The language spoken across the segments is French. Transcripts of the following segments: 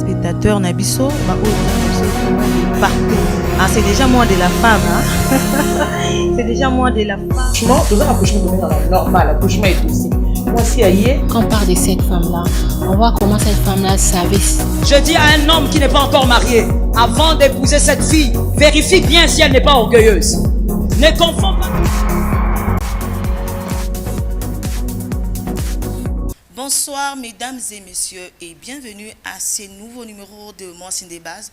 téléspectateurs Nabiso, partout. Ah, c'est déjà moi de la femme. Hein? C'est déjà moi de la femme. Franchement, nous avons accouchement normal, l'accouchement est aussi. Moi, si aïe. Quand on parle de cette femme-là, on voit comment cette femme-là savait. Je dis à un homme qui n'est pas encore marié, avant d'épouser cette fille, vérifie bien si elle n'est pas orgueilleuse. Ne confonds pas. Bonsoir mesdames et messieurs et bienvenue à ce nouveau numéro de Moi des bases.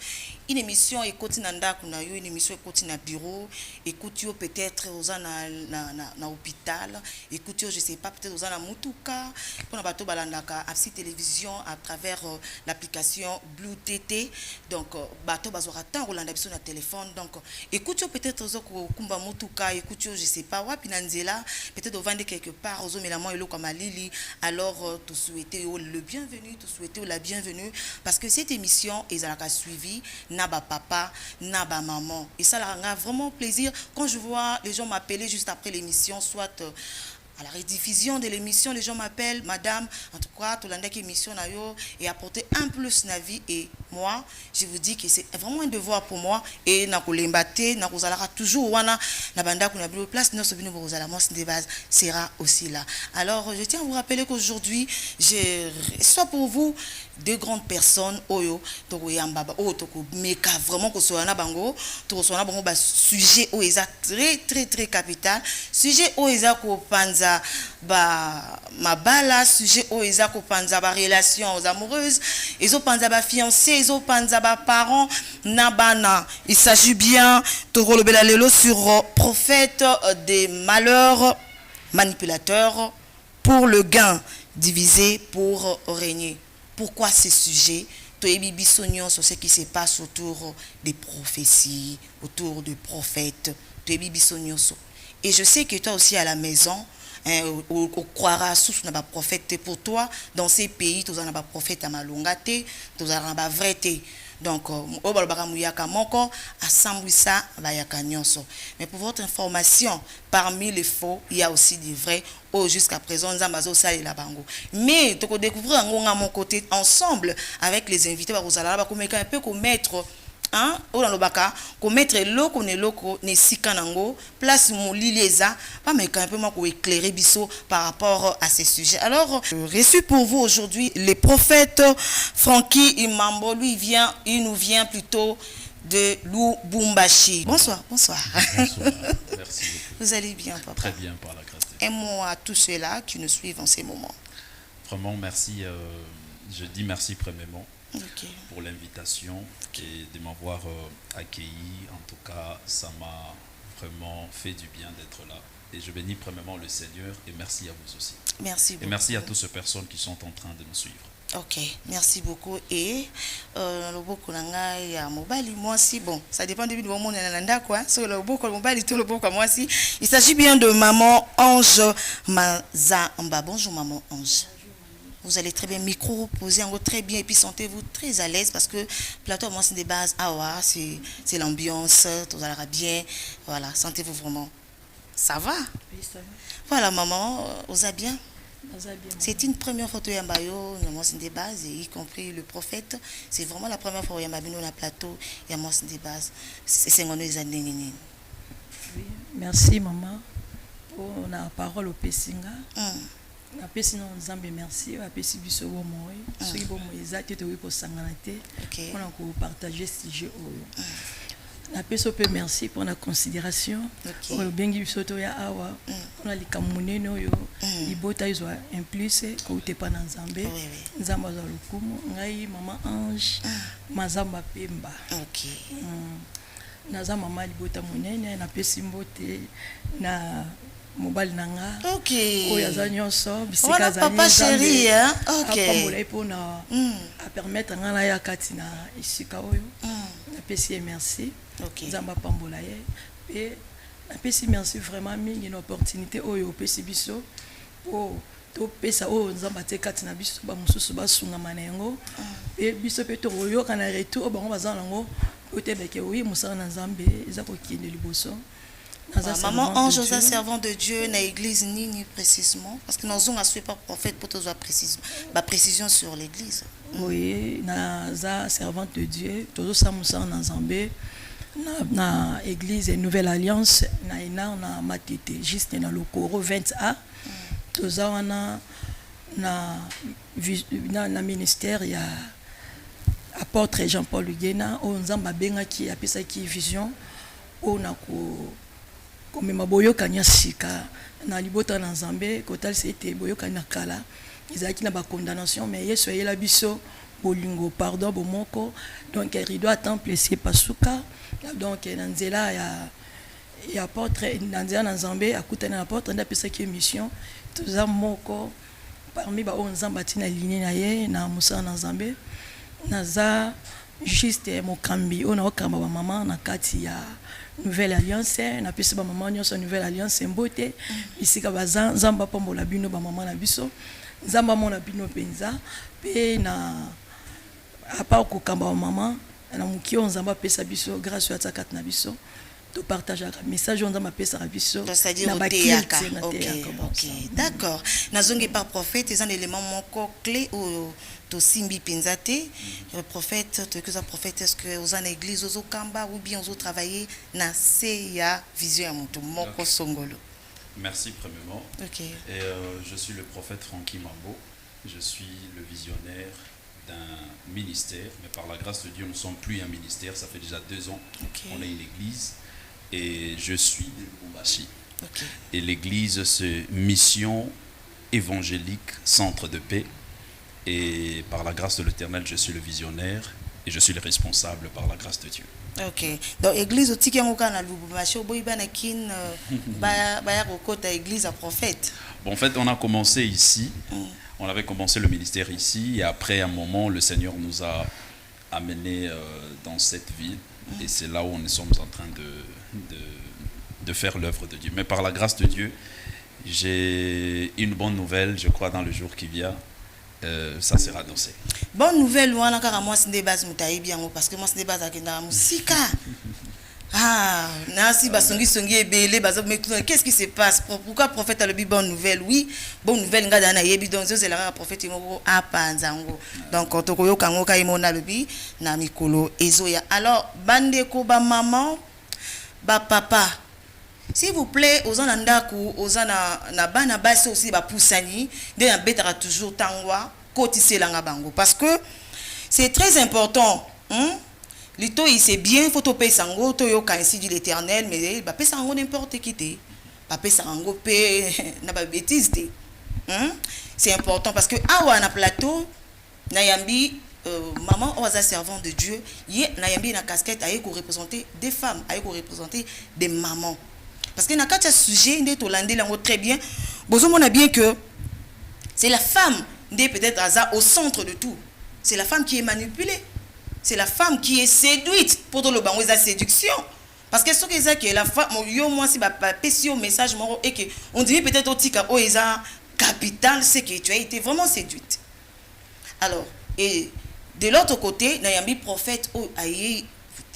Une émission écoute nanda kunayo, une émission écoute na bureau, écoute peut-être aux na hôpital, écoute je sais pas peut-être aux na mutuka, pour na bato balandaka absi télévision à travers l'application Blue TT. Donc bato bazora tant rolanda biso na téléphone. Donc écoute peut-être aux kumba mutuka, écoute je sais pas wapi nanzela, peut-être au vendre quelque part aux mélamon elo comme Lili. Alors tout souhaiter le bienvenu, tout souhaiter la bienvenue parce que cette émission est à la suivi Naba papa, Naba maman. Et ça a vraiment plaisir quand je vois les gens m'appeler juste après l'émission, soit à la rediffusion de l'émission, les gens m'appellent madame, en tout cas, tout l'année émission et apporter un plus na vie. Et moi, je vous dis que c'est vraiment un devoir pour moi. Et na kolembate, na kozalaka toujours wana na banda kuna bilo place non sobino bozala moi des bases sera aussi là. Alors, je tiens à vous rappeler qu'aujourd'hui, je soit pour vous deux grandes personnes oyo toko yambaba o toko meka vraiment ko soana bango to soana bango ba sujet o eza très capital, sujet o eza ko panza ba mabala, sujet o eza ko panza ba relations amoureuses, ezo panza ba fiancés, ezo panza ba parents nabana. Il s'agit bien to kolobela lelo sur prophète des malheurs manipulateurs pour le gain, divisé pour régner. Pourquoi ces sujets? Sur ce qui se passe autour des prophéties, autour des prophètes. Et je sais que toi aussi à la maison, on croira sous un prophète pour toi. Dans ces pays, tu as un prophète à Malungate, tu as un vrai. Donc, mais pour votre information, parmi les faux, il y a aussi des vrais. Oh, jusqu'à présent, nous avons ça la bango. Mais tu peux découvrir à mon côté ensemble avec les invités, un peu commettre. Hein, mettre loko ne loko ne sikanango place mon lilieza pas mais quand même pour éclairer biso par rapport à ces sujets. Alors reçu pour vous aujourd'hui les prophètes Frankie Imambo, il nous vient plutôt de Lubumbashi. Bonsoir. Bonsoir, merci beaucoup. Vous allez bien, papa? Très bien, par la grâce de Dieu. Un mot à tous ceux-là qui nous suivent en ces moments. Vraiment merci, je dis merci premièrement. Okay. Pour l'invitation et de m'avoir accueilli. En tout cas, ça m'a vraiment fait du bien d'être là. Et je bénis premièrement le Seigneur et merci à vous aussi. Merci beaucoup. Et merci à toutes ces personnes qui sont en train de me suivre. Ok, merci beaucoup. Et moi aussi, bon, ça dépend du moment quoi. Il s'agit bien de maman Ange Mazamba. Bonjour maman Ange. Vous allez très bien, micro posé en haut très bien et puis sentez-vous très à l'aise parce que plateau moi c'est des bases, c'est l'ambiance, tout allera bien, voilà, sentez-vous vraiment. Ça va? Oui, ça va. Voilà maman, vous allez bien? C'est une première photo Yambayo, moi c'est des bases, y compris le prophète, c'est vraiment la première fois Yambabino na plateau, et moi c'est des bases. C'est les années. Oui, merci maman pour la parole au Pessinga. Na pesi non nzambe merci na pesi biso bo moy soki bo moyeza te to ko sangana te on a ko partager ce sujet na pesi pe merci pour la considération o bengi biso to ya awa on a likamuneno yo ibota izo en plus ko te pa na nzambe nzamba za lukumu ngai mama Ange mazamba pemba na za mama libota munene na pesi mbote na mobile nanga oya za nyonso bisika za papa chéri hein apambola ipona a permettre ngana ya katina isika oyo na pesi merci nzamba pambola ye et na pesi merci vraiment mingi une opportunité oyo pesi biso o to pesa o nzamba te katina biso ba mususu ba sunga manengo et biso pe to oyo kana retour bango bazana ngo otebeke oui musana nzambe eza ko kinde liboso Maman Ange oza servant de Dieu na église nini précisément parce que nous on a suivi par prophète pour tous précision sur l'église. Oui, naza servante de Dieu, tous samusa na Nzambe na église Nouvelle Alliance na matete juste na lokoro 20A. Tous wana na ministère ya apôtre Jean-Paul Lugena o Nzamba bengaki apesaki vision o na ko komema boyokani ya sika na libota na Nzambe kotalisa ete boyokani na kala ezalaki na condamnation mais Yesu ayela biso bolingo pardon bomoko donc rideau à temple esi pasuka donc na nzela ya apôtre na nzela na Nzambe akutana na apôtre nda pesaki mission toza moko parmi ba o Nzamba tina ligne na ye na musa na Nzambe naza juste mokambi ona okamba ba mama na kati ya Nouvelle Alliance na pesi ba mama nyonso Nouvelle Alliance mbote isika baza Nzamba pombola bino ba mama na biso Nzamba mona bino penza pe na apa kokamba ba mama na mukio Nzamba pesa biso grâce à takat na biso to partager un message Nzamba pesa biso c'est-à-dire au théâtre. OK, d'accord. Nazongi par prophète c'est un élément moko clé au to simbi penzate le prophète que ça prophète est-ce que aux en église aux kamba ou bien aux travailler na ya vision moto moko songolo. Merci premièrement. OK. Et je suis le prophète Francky Mambo. Je suis le visionnaire d'un ministère, mais par la grâce de Dieu, nous ne sommes plus un ministère, ça fait déjà 2 ans. Okay. On est une église et je suis de Lubumbashi. Okay. Et l'église, c'est Mission évangélique, centre de paix. Et par la grâce de l'Éternel, je suis le visionnaire et je suis le responsable par la grâce de Dieu. OK. Donc église au tiki ngoka na Lubumbashi boyba na kin ba kokota église à prophète. Bon, en fait, on a commencé ici. On avait commencé le ministère ici et après un moment, le Seigneur nous a amenés dans cette ville et c'est là où nous sommes en train de faire l'œuvre de Dieu. Mais par la grâce de Dieu, j'ai une bonne nouvelle, je crois, dans le jour qui vient. Ça sera annoncé. Bonne nouvelle, on a encore moi c'est des bases mutaï bien parce que moi c'est des bases avec la musique. Ah, Nancy Basongi Songi Ebele Bazo mais qu'est-ce qui se passe? Pourquoi prophète a le bonne nouvelle? Oui, bonne nouvelle nga dana yebi donc c'est la prophète moko apanzango. Donc tokoyo kango ka imona lobi na mikolo ezoya. Alors bandeko ba maman ba papa s'il vous plaît, aux anandaku, aux na bana basi aussi ba poussani, de na betara toujours tangwa kotise langa bango parce que c'est très important, Lito il c'est bien faut topé sango to yo ainsi dit l'Éternel mais ba pesa sango n'importe qui té. Ba pesa sango pe na ba bêtise té. C'est important parce que awa na plateau na yambi maman oza servant de Dieu, yé na yambi na casquette aye ko représenter des femmes, aye ko représenter des mamans. Parce que na katia sujet ndé to landé lango très bien. Bozo mona bien que c'est la femme ndé peut-être aza au centre de tout. C'est la femme qui est manipulée. C'est la femme qui est séduite pour tout le bango la séduction parce que ce que c'est que la femme yo moi si ba pesi au message moro et que on dit peut-être au tika o eza capital c'est que tu as été vraiment séduite. Alors et de l'autre côté na yambi prophète o aye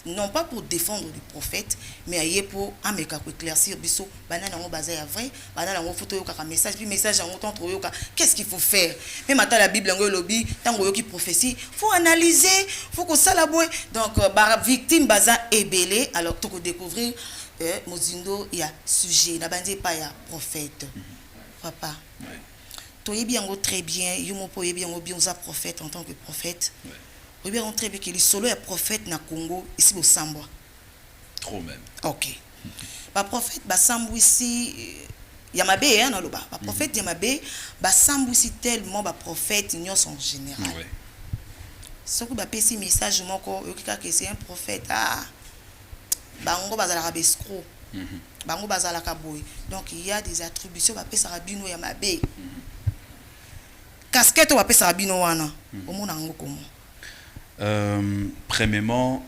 non pas pour défendre le prophète mais aye pour ameka ko éclaircir biso banana ngo baza ya vrai banana ngo photo yo ka message puis message ngo tant yo ka qu'est-ce qu'il faut faire même à la Bible ngo lobi tango yo ki prophétie faut analyser faut que ça la boy donc ba victime baza ebele alors to ko découvrir mozindo ya sujet na bandi pas ya prophète papa to yebi ngo très bien yo mo po yebi ngo bien za prophète en tant que prophète. Oui, bien, on très bien que le solo est prophète na Congo, ici au Sambwa. Trop même. OK. Le prophète, Sambo ici, Yamabe, hein, non, le prophète Yamabe, Sambo ici tellement, prophète, ils sont en général. Oui. Ce que je message, c'est un prophète. Ah, Bango Bazala Bescro. Bango Bazala Kaboy. Donc, il y a des attributions, ça Rabino Yamabe. Casquette, ça Rabino Wana. Au monde, comment? Premièrement,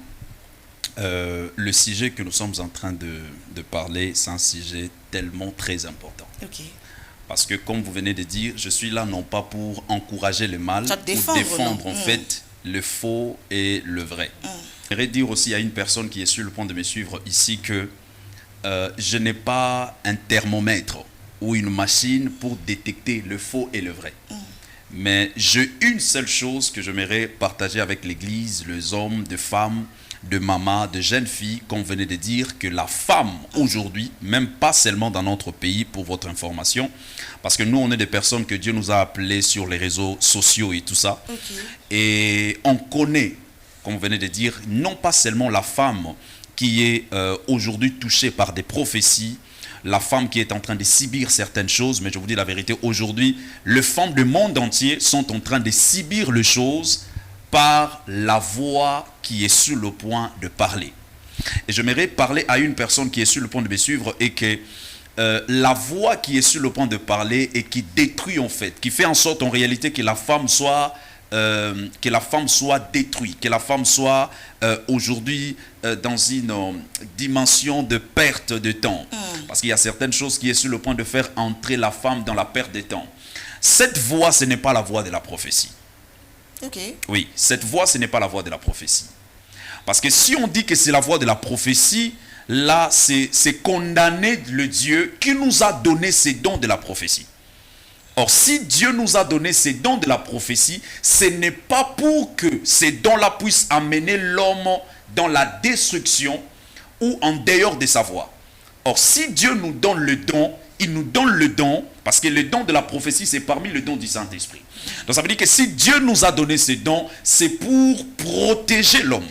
le sujet que nous sommes en train de parler, c'est un sujet tellement très important. Okay. Parce que comme vous venez de dire, je suis là non pas pour encourager le mal, pour défendre en fait le faux et le vrai. Je voudrais dire aussi à une personne qui est sur le point de me suivre ici que je n'ai pas un thermomètre ou une machine pour détecter le faux et le vrai. Mais j'ai une seule chose que j'aimerais partager avec l'Église, les hommes, de femmes, de mamas, de jeunes filles, qu'on venait de dire que la femme aujourd'hui, même pas seulement dans notre pays, pour votre information, parce que nous on est des personnes que Dieu nous a appelées sur les réseaux sociaux et tout ça, et on connaît, comme vous venez de dire, non pas seulement la femme qui est aujourd'hui touchée par des prophéties, la femme qui est en train de subir certaines choses, mais je vous dis la vérité, aujourd'hui, les femmes du monde entier sont en train de subir les choses par la voix qui est sur le point de parler. Et j'aimerais parler à une personne qui est sur le point de me suivre et que la voix qui est sur le point de parler et qui détruit en fait, qui fait en sorte en réalité que la femme soit détruite, que la femme soit aujourd'hui dans une dimension de perte de temps. Parce qu'il y a certaines choses qui est sur le point de faire entrer la femme dans la perte de temps. Cette voix, ce n'est pas la voix de la prophétie. Oui, cette voix, ce n'est pas la voix de la prophétie. Parce que si on dit que c'est la voix de la prophétie, là, c'est condamner le Dieu qui nous a donné ces dons de la prophétie. Or, si Dieu nous a donné ces dons de la prophétie, ce n'est pas pour que ces dons-là puissent amener l'homme dans la destruction ou en dehors de sa voie. Or, si Dieu nous donne le don, il nous donne le don, parce que le don de la prophétie, c'est parmi le don du Saint-Esprit. Donc, ça veut dire que si Dieu nous a donné ces dons, c'est pour protéger l'homme.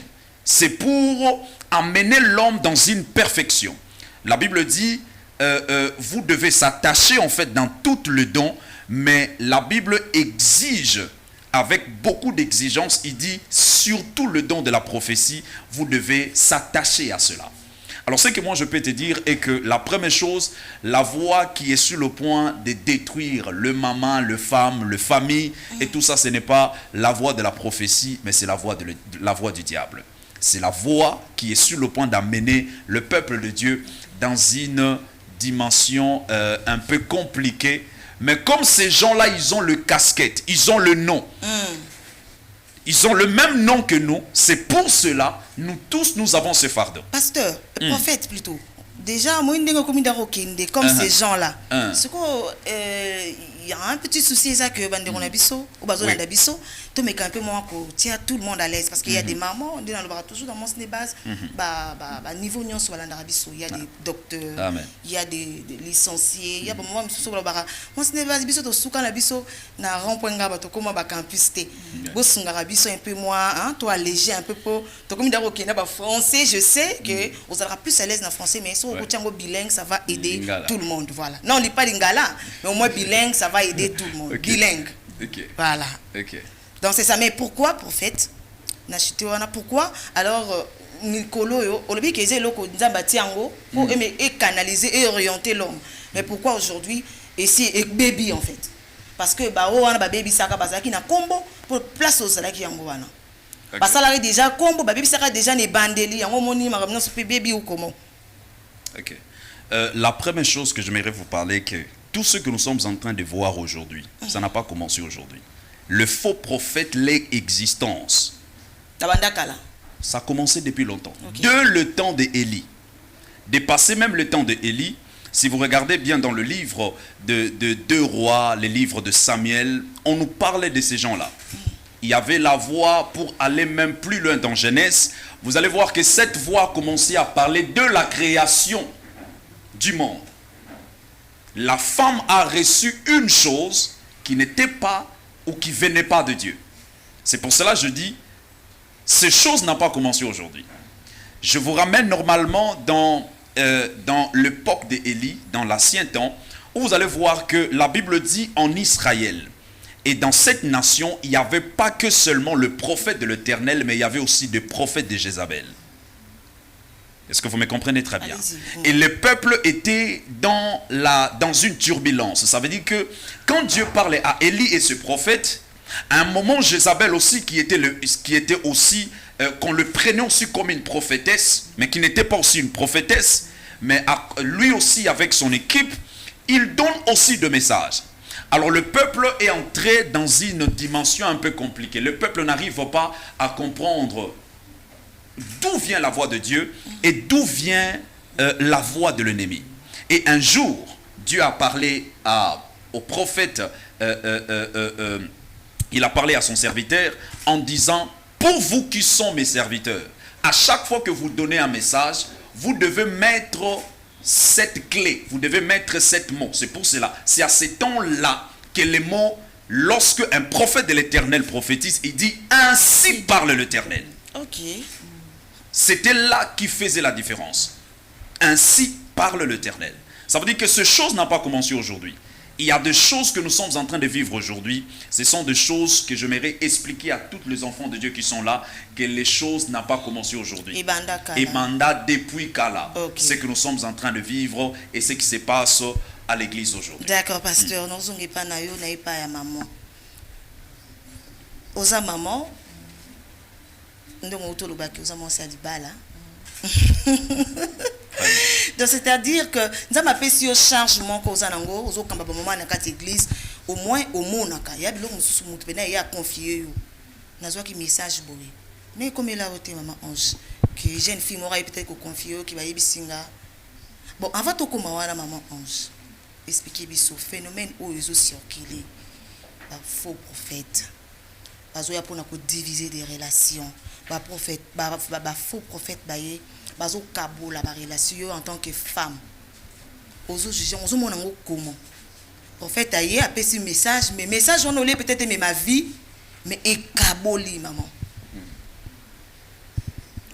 C'est pour amener l'homme dans une perfection. La Bible dit, vous devez s'attacher en fait dans tout le don, mais la Bible exige, avec beaucoup d'exigences, il dit, surtout le don de la prophétie, vous devez s'attacher à cela. Alors ce que moi je peux te dire est que la première chose, la voix qui est sur le point de détruire le maman, le femme, le famille, et tout ça, ce n'est pas la voix de la prophétie, mais c'est la voix du diable. C'est la voix qui est sur le point d'amener le peuple de Dieu dans une dimension un peu compliquée. Mais comme ces gens-là, ils ont le casquette, ils ont le nom. Ils ont le même nom que nous. C'est pour cela, nous tous, nous avons ce fardeau. Pasteur, prophète plutôt. Déjà, moi, comme ces gens-là. Il y a un petit souci, ça que Banderon Abisso, ou Bazo Abisso, tout mais un peu moins tient tout le monde à l'aise. Parce qu'il y a des mamans, on dit dans le bar toujours dans mon base, niveau nion sur l'Abisso. Il y a des docteurs, il y a des licenciés, il y a des moments sur le bar. Mon base, Bisso, to souka Abisso, na rond-point gabato, comment ba campus té. Bossunga Abisso un peu moins, toi léger un peu pour. To comme d'abord qui n'a pas français, je sais que vous serez plus à l'aise dans français, mais si vous êtes bilingue, ça va aider tout le monde. Voilà. Non, on n'est pas lingala, mais au moins bilingue, ça va aider tout le monde. Bilingue. Voilà. Donc c'est ça. Mais pourquoi, prophète? Pourquoi? Alors, Nicolo, on dit qu'ils ont pour canaliser et orienter l'homme. Mais pourquoi aujourd'hui, et c'est baby en fait? Parce que baby saka bazaki na combo pour place aux salaki yango wana. Parce que là déjà combo baby saka déjà ne bandeli yango moni maramna super baby ou comment? OK. La première chose que j'aimerais vous parler, que tout ce que nous sommes en train de voir aujourd'hui, ça n'a pas commencé aujourd'hui. Le faux prophète, l'existence, ça a commencé depuis longtemps. De le temps d'Élie. Dépassé même le temps d'Élie, si vous regardez bien dans le livre de 2 rois, les livres de Samuel, on nous parlait de ces gens-là. Il y avait la voix pour aller même plus loin dans Genèse. Vous allez voir que cette voix commençait à parler de la création du monde. La femme a reçu une chose qui n'était pas ou qui venait pas de Dieu. C'est pour cela que je dis, ces choses n'ont pas commencé aujourd'hui. Je vous ramène normalement dans l'époque d'Élie, dans l'ancien temps, où vous allez voir que la Bible dit en Israël. Et dans cette nation, il n'y avait pas que seulement le prophète de l'Éternel, mais il y avait aussi des prophètes de Jézabel. Est-ce que vous me comprenez très bien? Et le peuple était dans une turbulence. Ça veut dire que quand Dieu parlait à Élie et ce prophète, à un moment, Jézabel aussi, qui était aussi, qu'on le prenait aussi comme une prophétesse, mais qui n'était pas aussi une prophétesse, mais lui aussi avec son équipe, il donne aussi des messages. Alors le peuple est entré dans une dimension un peu compliquée. Le peuple n'arrive pas à comprendre d'où vient la voix de Dieu et d'où vient la voix de l'ennemi. Et un jour, Dieu a parlé au prophète, il a parlé à son serviteur en disant, pour vous qui sont mes serviteurs, à chaque fois que vous donnez un message, vous devez mettre cette clé, vous devez mettre cette mot. C'est pour cela, c'est à ce temps-là que les mots, lorsque un prophète de l'Éternel prophétise, il dit, ainsi parle l'Éternel. Ok. C'était là qui faisait la différence. Ainsi parle l'Éternel. Ça veut dire que ces choses n'ont pas commencé aujourd'hui. Il y a des choses que nous sommes en train de vivre aujourd'hui. Ce sont des choses que j'aimerais expliquer à tous les enfants de Dieu qui sont là, que les choses n'ont pas commencé aujourd'hui. Et mandat depuis Kala. Okay. Ce que nous sommes en train de vivre et ce qui se passe à l'église aujourd'hui. D'accord, pasteur. Nous sommes pas naïo, naïo pas à maman. Osa maman, nous sommes autour de baki, osa maman c'est alibala. Donc c'est-à-dire que nous avons fait ce changement que nous avons fait dans l'église, au moins au monde, il y a des gens qui ont confié. Nous avons un message. Mais comme il a été maman Ange, que jeune fille m'aura peut-être confié, qui va y avoir. Bon, avant tout, comme maman Ange, expliquer ce phénomène où ils ont circulé, faux prophète, pour diviser des relations, faux prophète, bazo kabo la relation en tant que femme ozo juger ozo mona ngo comment prophète aye a passé message mais message on olé peut-être mais ma vie mais et kaboli maman.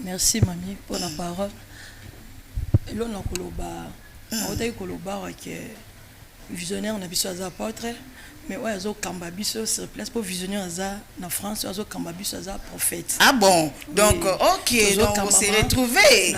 Merci mamie pour la parole. Là on koloba on t'a koloba que visionnaire on a biso az apôtre mais ouais azo kamba biso sur place pour visionnaire aza na France azo kamba biso aza prophète. Ah bon donc oui. OK donc on s'est retrouvés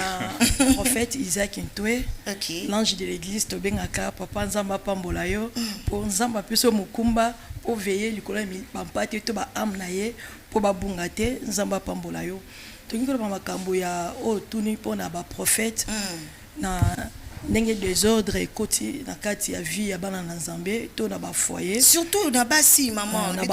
prophète Isaac Ntwe. OK l'ange de l'église tobengaka papa nzamba pambola yo pour nzamba biso mukumba pour veiller likolo mi pampate to ba am na ye pour ba bungate nzamba pambola yo tongiko ba makambo ya o tuni pona ba prophète na ndenge désordre ekoti na kati ya vie ya bana na Nzambe to na ba foyer surtout na basi maman na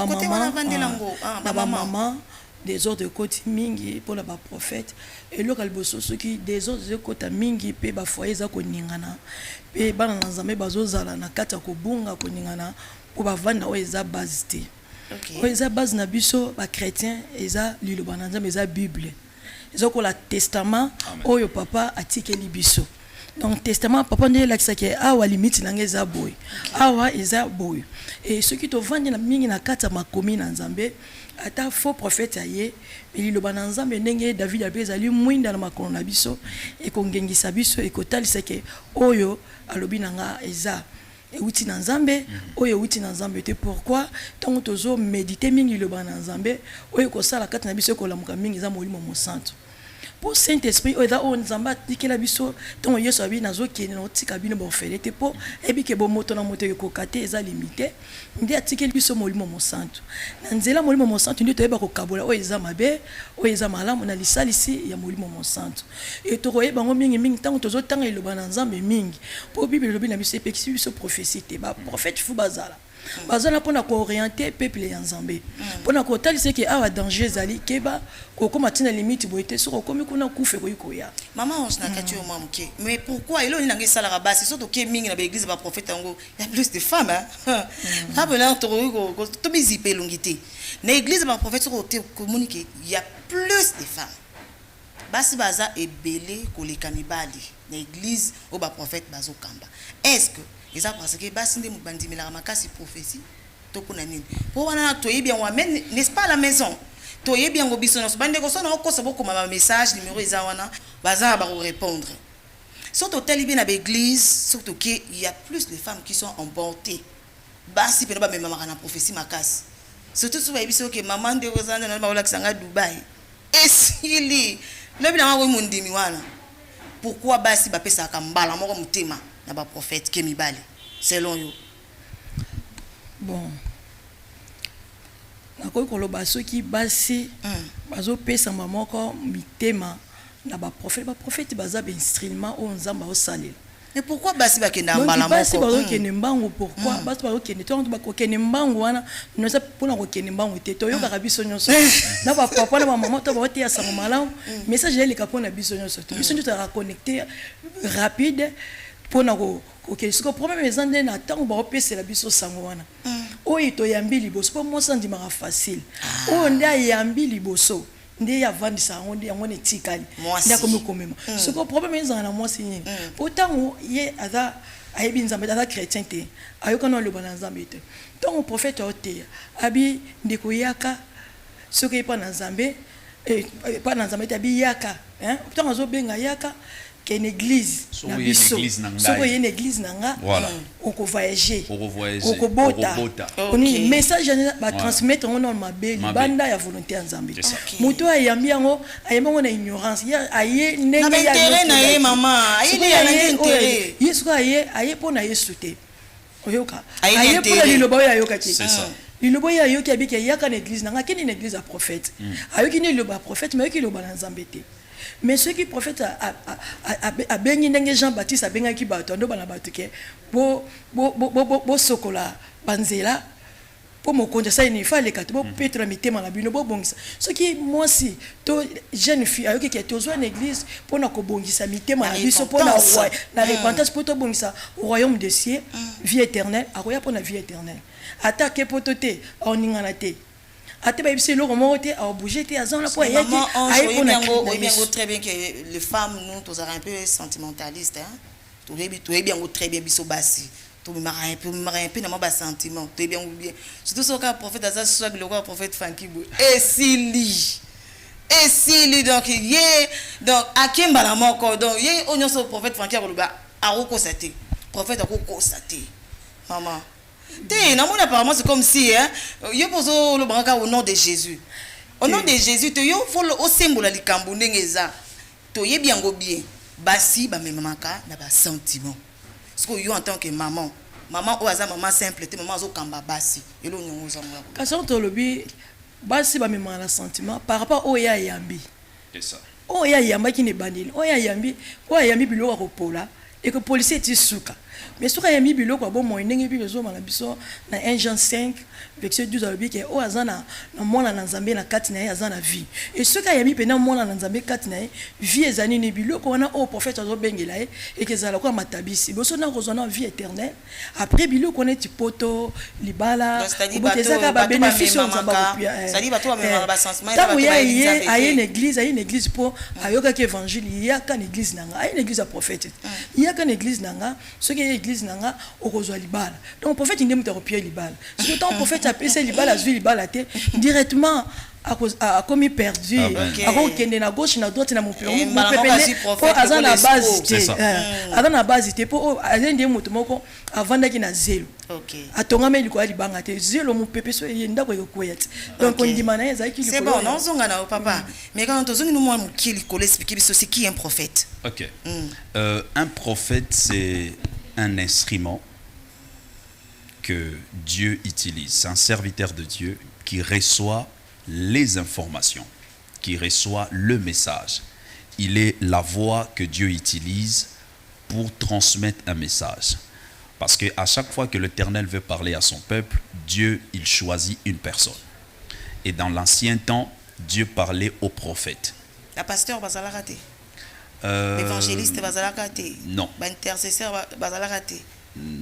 ba maman désordre ekoti mingi pour na ba prophète et local boso soki désordre ekota mingi pe ba foyer za ko ningana pe bana na Nzambe bazozala na kati ya ko bunga ko ningana ko ba vanda o eza base te. OK o eza base na biso ba chrétien eza liloba na Nzambe eza Bible eza ko la testament oyo papa atikeli biso. Donc testament papa ndé la kisaki awa limite nangeza boy awa eza boy et ceux qui te vendent na mingi na kata makomi na Nzambe ata faux prophète aye mais liloba na Nzambe ndenge David abezali mwinda na makolo na biso et kongengisa biso et kotalisa ke oyo alobi nanga eza et outi na Nzambe oyo outi na Nzambe te pourquoi tant tozo méditer mingi liloba na Nzambe oyo ko sala kata na biso ko lamuka mingi za molimo mo santo. Pour Saint-Esprit, oda on nzamba tikela biso ton yeso abi nazo kene no tika bino bo fele te po ebi ke bo moto na moto ko kate eza limité ndi atikeli biso molimo mo santo na nzela molimo mo santo ndi to yeba ko kabola o eza mabe o eza malamu na lisalisi ya molimo mo santo et to yeba ngo mingi mingi tango tozo tanga iloba na Nzambe mingi po Bible lobi na biso epekisi biso prophétie te ba prophète fu bazala bazana pona ko orienter peuple ya Nzambe pona ko talise ke awa danger zali keba ko koma tina limite boite so ko komi kuna kufe ko ikoya maman on na kati o mamuke mais pourquoi ilo ni nangé sala rabasi surtout ke mingi na l'église ba prophète ngo il y a plus de femmes hein ha bela to bizipe longité na église ba prophète ko te communiquer il y a plus de femmes basi baza ebele ko les cannibali na église o ba prophète bazo kamba est-ce que et ça parce que basi ndé mubandi mela makasi prophétie to kuna nini pour wana to yebi en amène n'est-ce pas à la maison to yebi en obiso na bande ko sona ko sabo kuma message numéro eza wana baza ba répondre surtout tel bien à l'église surtout qu'il y a plus de femmes qui sont emportées basi pe ba même na prophétie makasi surtout so yebi so que maman de kozanda na ba ola kisanga Dubai esili lebi na ngo mundimi wana pourquoi basi ba pesa kambala moko mutema na ba prophète ke mibali selon yo bon nakoki koloba soki basi bazo pesa mamoko mitema na ba prophète baza ba instrument o Nzamba o salela Mais pourquoi basi ba kenda donc mbala basi moko? bazokende mbangu pourquoi basi bazokende ntongo bakokende mbangu wana noza mpona kokende mbangu te toyokaka biso nyonso na bapapa na bamama to baoteya sango malamu message eleka mpona biso nyonso te biso nyonso tokaconnecte rapide mpona kokende siko problème eza nde na ntango baopesela biso sango wana oyo toyambi liboso mpo mwasi andimaka facile oyo nde ayambi liboso nde avandisa yango nde yango netikali nde akomi komema soko problème ezala na mwasi nini po ntango ye aza ayebi nzambe aza chrétien te ayokana oloba na nzambe te ntango prophète aoteya abi ndeko yaka soki epa na nzambe epa na nzambe te abi yaka ntango azobenga yaka qu'une église na biso soko ye na église nanga oko voyager oko bota oni message ba transmettre on mabe banda ya volonté ya nzambe muto ayambi yango ayembo na ignorance ya aye ndenge ya intérêt na ye mama aye na intérêt yesu aye pona yesu te oyoka aye pona liloba ya yoka ti liloba ya yoki abiki yaka na église nanga kini na église ya prophète ayoki ni liloba prophète mais yoki liloba na nzambe te. Mais ce qui prophète a béni ndenge Jean-Baptiste a béni qui bato ndo bana bato ke bo sokola banzela po mokonja sa ni fa le kat bo Petre mitema na bino bo bongisa ce qui moi si to jeune fille ayoki ke to zo na église po na ko bongisa mitema na biso po na roi na repentance po to bongisa au royaume des cieux vie éternelle a roya po na vie éternelle attaque po to te oningana te ate ba ibisi loko moko te a bouger te azon la po ya te ay po na très bien que les femmes nous tous un peu sentimentalistes hein tout bien très bien biso basi tout me marin un peu na ma sentiment tout bien surtout ce que prophète asa soit le prophète Fankibou et si donc yé donc akemba la moko donc yé onyo so prophète Fankibou ba a recosaté prophète a recosaté maman. Apparemment c'est comme si yo poso le branca au nom de Jésus. Au nom de Jésus te yo faut au symbole li kambu ndengeza. To ye bien go bien. Basi ba memaka na ba sentiment. Parce que yo en tant que maman o aza maman simple te maman zo kamba basi. Elo nyongo zongo. Kaso to lobi basi ba memaka na sentiment par rapport au ya yambi. C'est ça. O ya yamba ki ne bandili. O ya yambi biloko ko pola et que policier ti suka. Mais ce qu'il y a mis biloko bon moi ndenge bi bezo mala biso na 1 Jean 5 verset 12 albi ke o azana na mwana na nzambe na kati na ye azana vie et ce qu'il y a mis pena mwana na nzambe kati na ye vie ezani ni biloko wana o prophète azo bengela ye et que zala kwa matabisi boso na kozona vie éternelle après biloko na ti poto libala botezaka ba bénéfice on zamba kopia ça dit bato ba ba sentiment ça va aye une église pour ayoka ke évangile ya kan église nanga aye une église à prophète ya kan église nanga ce qui église nanga okozwa libala donc prophète ndemu te kopia libala ce que tant prophète appelé libala azwi libala te directement a commis perdu a kende na gauche na droite na mopero po aza na base te aza na base te po azende moto moko avandaki na zelo atongame liko ya libanga te zelo mopepe so ndako ekokwea te donc ondima na ye ezalaki c'est bon non zonga na papa mais quand tozongi no mwa mokili kolo expliquer biso c'est qui un prophète. OK. Un prophète c'est un instrument que Dieu utilise. C'est un serviteur de Dieu qui reçoit les informations, qui reçoit le message. Il est la voix que Dieu utilise pour transmettre un message. Parce qu'à chaque fois que l'Éternel veut parler à son peuple, Dieu, il choisit une personne. Et dans l'ancien temps, Dieu parlait aux prophètes. La pasteur bazala raté. L'évangéliste bazala raté. Non. L'intercesseur bazala raté.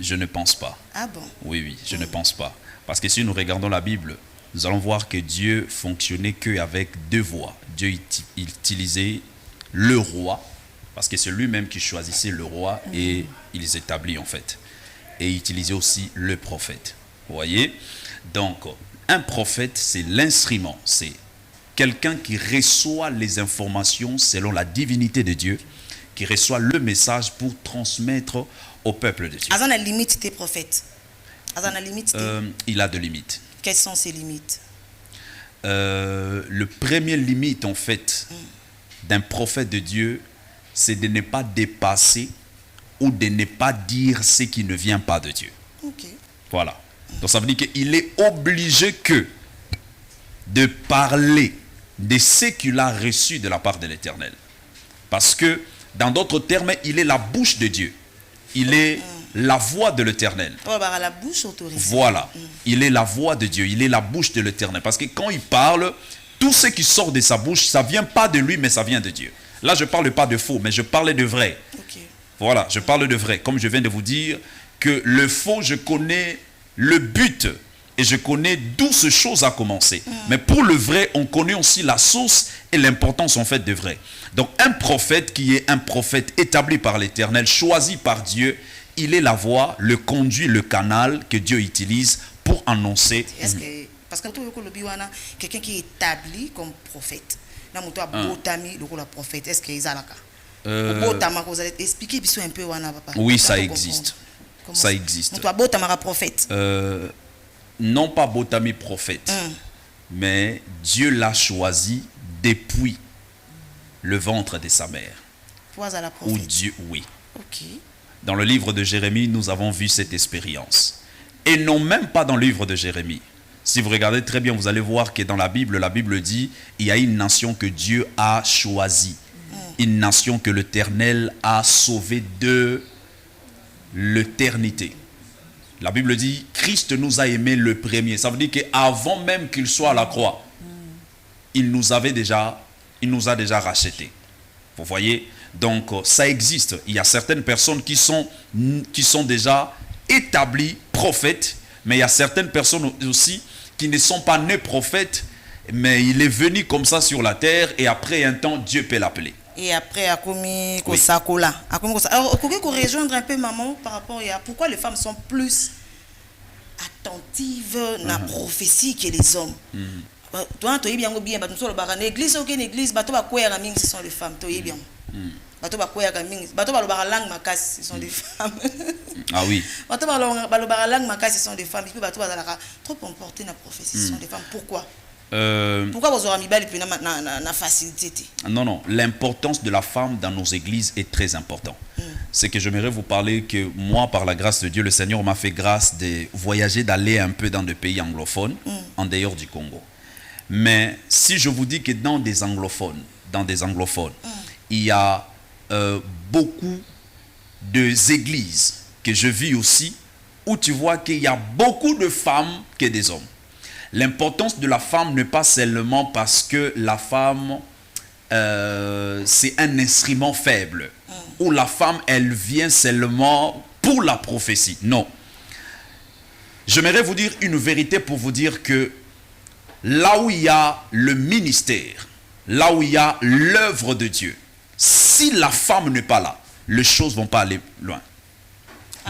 Je ne pense pas. Ah bon? Oui, je ne pense pas. Parce que si nous regardons la Bible, nous allons voir que Dieu fonctionnait qu'avec deux voix. Dieu utilisait le roi, parce que c'est lui-même qui choisissait le roi et il les établit en fait. Et il utilisait aussi le prophète. Vous voyez? Donc, un prophète, c'est l'instrument. C'est quelqu'un qui reçoit les informations selon la divinité de Dieu, qui reçoit le message pour transmettre au peuple de Dieu. Azan a limite tes prophètes. Azan a limite. Il a de limites. Quelles sont ces limites? Le premier limite en fait d'un prophète de Dieu, c'est de ne pas dépasser ou de ne pas dire ce qui ne vient pas de Dieu. Okay. Voilà. Donc ça veut dire qu'il est obligé que de parler de ce qu'il a reçu de la part de l'Éternel. Parce que, dans d'autres termes, il est la bouche de Dieu. Il est la voix de l'Éternel. La bouche autorisée. Voilà. Il est la voix de Dieu. Il est la bouche de l'Éternel. Parce que quand il parle, tout ce qui sort de sa bouche, ça ne vient pas de lui, mais ça vient de Dieu. Là, je ne parle pas de faux, mais je parle de vrai. Ok. Voilà, je parle de vrai. Comme je viens de vous dire, que le faux, je connais le but et je connais d'où ce chose a commencé. Mais pour le vrai, on connaît aussi la source et l'importance en fait de vrai. Donc un prophète qui est un prophète établi par l'Éternel, choisi par Dieu, il est la voix, le conduit, le canal que Dieu utilise pour annoncer. Est-ce que, parce que quelqu'un qui est établi comme prophète, là, le prophète, est-ce qu'il y a vous allez expliquer un peu, papa. Oui, ça existe. Ça existe. Prophète. Non pas Botami prophète, mais Dieu l'a choisi depuis le ventre de sa mère. Ou Dieu, oui. Ok. Dans le livre de Jérémie, nous avons vu cette expérience. Et non même pas dans le livre de Jérémie. Si vous regardez très bien, vous allez voir que dans la Bible dit il y a une nation que Dieu a choisie. Une nation que l'Éternel a sauvée de l'éternité. La Bible dit, Christ nous a aimés le premier. Ça veut dire qu'avant même qu'il soit à la croix, il nous a déjà rachetés. Vous voyez? Donc, ça existe. Il y a certaines personnes qui sont déjà établies prophètes, mais il y a certaines personnes aussi qui ne sont pas nées prophètes, mais il est venu comme ça sur la terre et après un temps, Dieu peut l'appeler. Et après, alors, vous pouvez rejoindre un peu maman par rapport à pourquoi les femmes sont plus attentives à la prophétie que les hommes. Toi, tu es bien, l'église, ce sont les femmes. Tu es bien. Ce sont des femmes. Ah oui. Ce sont des femmes. Trop emportées dans la prophétie, ce sont des femmes. Pourquoi? Pourquoi vous aurez mis la facilité? Non. L'importance de la femme dans nos églises est très importante. C'est que j'aimerais vous parler que moi, par la grâce de Dieu, le Seigneur m'a fait grâce de voyager, d'aller un peu dans des pays anglophones, en dehors du Congo. Mais si je vous dis que dans des anglophones, il y a beaucoup d'églises que je vis aussi, où tu vois qu'il y a beaucoup de femmes que des hommes. L'importance de la femme n'est pas seulement parce que la femme, c'est un instrument faible, où la femme, elle vient seulement pour la prophétie. Non. J'aimerais vous dire une vérité pour vous dire que là où il y a le ministère, là où il y a l'œuvre de Dieu, si la femme n'est pas là, les choses ne vont pas aller loin.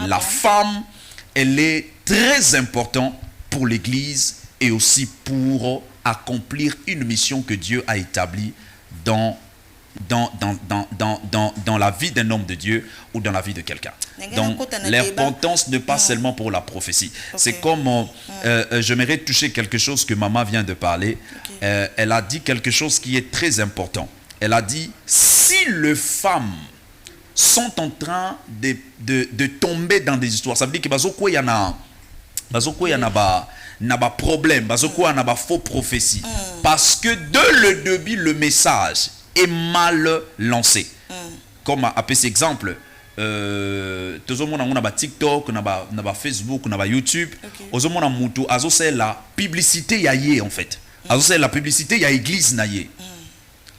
La femme, elle est très importante pour l'Église et aussi pour accomplir une mission que Dieu a établie dans la vie d'un homme de Dieu ou dans la vie de quelqu'un. Donc, l'importance n'est pas seulement pour la prophétie. C'est comme, j'aimerais toucher quelque chose que maman vient de parler. Elle a dit quelque chose qui est très important. Elle a dit, si les femmes sont en train de tomber dans des histoires, ça veut dire que il y en a problème, il y a faux prophétie. Parce que de le début, le message est mal lancé. Comme à cet exemple, tout le monde a TikTok, on a Facebook, on a YouTube. Tout le monde a la publicité y en fait. La publicité y a église na ye.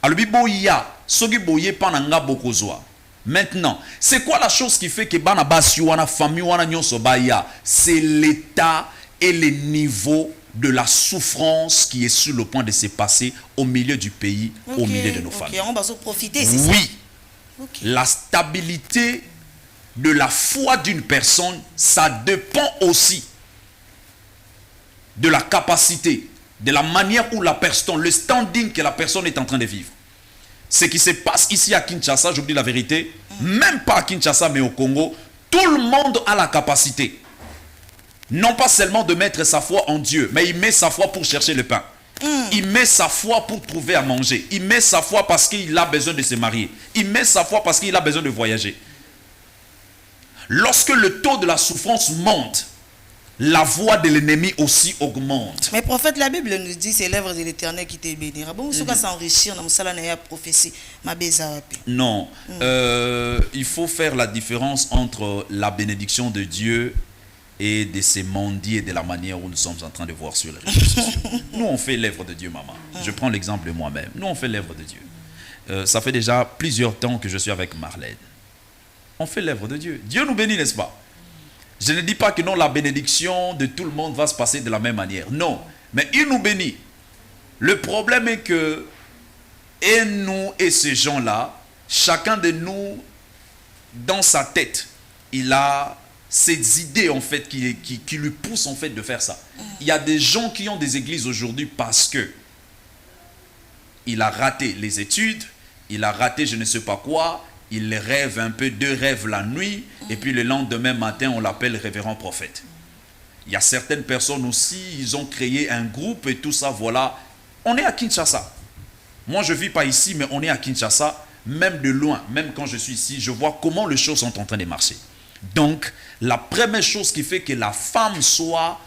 Alors il y a ce qui boye pendant beaucoup zoa. Maintenant, c'est quoi la chose qui fait que bana basi wana famille wana nyonso baya? C'est l'état et le niveau de la souffrance qui est sur le point de se passer au milieu du pays, au milieu de nos familles. On va profiter, c'est oui. Ça? La stabilité de la foi d'une personne, ça dépend aussi de la capacité, de la manière où la personne, le standing que la personne est en train de vivre. Ce qui se passe ici à Kinshasa, je vous dis la vérité, même pas à Kinshasa mais au Congo, tout le monde a la capacité. Non pas seulement de mettre sa foi en Dieu, mais il met sa foi pour chercher le pain. Il met sa foi pour trouver à manger. Il met sa foi parce qu'il a besoin de se marier. Il met sa foi parce qu'il a besoin de voyager. Lorsque le taux de la souffrance monte, la voix de l'ennemi aussi augmente. Mais prophète, la Bible nous dit c'est l'œuvre de l'Éternel qui te bénira. Bon, ce s'enrichir dans la prophétie, ma non, il faut faire la différence entre la bénédiction de Dieu et de ces mendiers et de la manière où nous sommes en train de voir sur les réseaux sociaux. Nous, on fait l'œuvre de Dieu, maman. Je prends l'exemple de moi-même. Nous, on fait l'œuvre de Dieu. Ça fait déjà plusieurs temps que je suis avec Marlène. On fait l'œuvre de Dieu. Dieu nous bénit, n'est-ce pas? Je ne dis pas que non, la bénédiction de tout le monde va se passer de la même manière. Non, mais il nous bénit. Le problème est que, et nous et ces gens-là, chacun de nous, dans sa tête, il a ces idées en fait qui lui poussent en fait de faire ça. Il y a des gens qui ont des églises aujourd'hui parce que il a raté les études, il a raté je ne sais pas quoi, il rêve un peu, 2 rêves la nuit, et puis le lendemain matin, on l'appelle révérend prophète. Il y a certaines personnes aussi, ils ont créé un groupe et tout ça, voilà. On est à Kinshasa. Moi, je ne vis pas ici, mais on est à Kinshasa, même de loin, même quand je suis ici, je vois comment les choses sont en train de marcher. Donc, la première chose qui fait que la femme soit